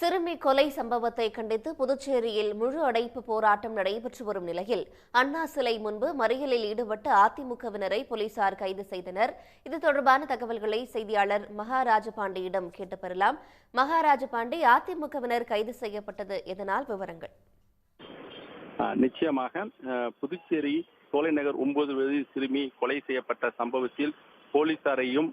சிறுமி கொலை சம்பவத்தை கண்டித்து புதுச்சேரியில் முழு அடைப்பு போராட்டம் நடைபெற்று வரும் நிலையில் அண்ணா சிலை முன்பு மறியலில் ஈடுபட்ட அதிமுகவினரை போலீசார் கைது செய்தனர். இது தொடர்பான தகவல்களை செய்தியாளர் மகாராஜபாண்டியிடம் கேட்டு பெறலாம். மகாராஜபாண்டி, அதிமுகவினர் கைது செய்யப்பட்டது எதனால்? விவரங்கள். நிச்சயமாக புதுச்சேரி சோலைநகர் 9 வயது சிறுமி கொலை செய்யப்பட்ட சம்பவத்தில் போலீசாரையும்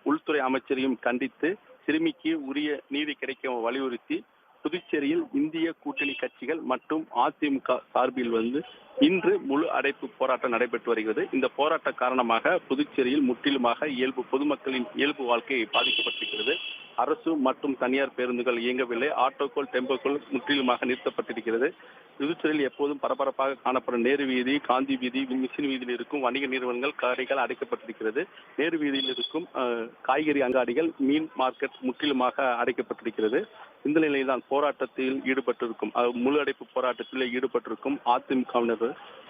உள்துறை அமைச்சரையும் கண்டித்து சிறுமிக்கு உரிய நீதி கிடைக்க வலியுறுத்தி புதுச்சேரியில் இந்திய கூட்டணி கட்சிகள் மற்றும் அதிமுக சார்பில் இன்று முழு அடைப்பு போராட்டம் நடைபெற்று வருகிறது. இந்த போராட்ட காரணமாக புதுச்சேரியில் முற்றிலுமாக பொதுமக்களின் இயல்பு வாழ்க்கை பாதிக்கப்பட்டிருக்கிறது. அரசு மற்றும் தனியார் பேருந்துகள் இயங்கவில்லை. ஆட்டோக்கள், டெம்போக்கள் முற்றிலுமாக நிறுத்தப்பட்டிருக்கிறது. புதுச்சேரியில் எப்போதும் பரபரப்பாக காணப்படும் நேரு வீதி, காந்தி வீதி, மிஷின் வீதியில் இருக்கும் வணிக நிறுவனங்கள், கடைகள் அடைக்கப்பட்டிருக்கிறது. நேரு வீதியில் இருக்கும் காய்கறி அங்காடிகள், மீன் மார்க்கெட் முற்றிலுமாக அடைக்கப்பட்டிருக்கிறது. இந்த நிலையில்தான் போராட்டத்தில் ஈடுபட்டிருக்கும் முழு அடைப்பு போராட்டத்தில் ஈடுபட்டிருக்கும் அதிமுகவினர்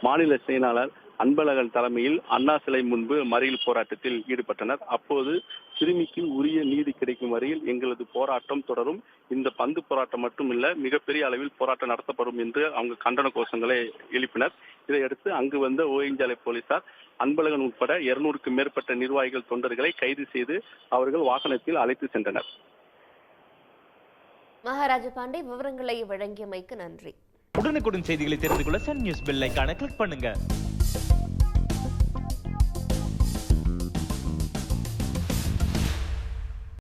மாநில செயலாளர் அன்பழகன் தலைமையில் அண்ணா சிலை முன்பு மறியல் போராட்டத்தில் ஈடுபட்டனர். அப்போது சிறுமிக்கு உரிய நீதி கிடைக்கும் வரையில் எங்களது போராட்டம் தொடரும். இந்த பந்து போராட்டம் மட்டுமில்ல, மிகப்பெரிய அளவில் போராட்டம் நடத்தப்படும் என்று அவங்க கண்டன கோஷங்களை எழுப்பினர். இதையடுத்து அங்கு வந்த ஓஎஞ்சாலை போலீசார் அன்பழகன் உட்பட 200க்கும் மேற்பட்ட நிர்வாகிகள், தொண்டர்களை கைது செய்து அவர்கள் வாகனத்தில் அழைத்து சென்றனர். மகாராஜபாண்டி, விவரங்களை வழங்கியமைக்கு நன்றி. உடனுக்குடன் செய்திகளை தெரிந்து கொள்ள சன் நியூஸ் பெல் ஐகானை கிளிக் பண்ணுங்க.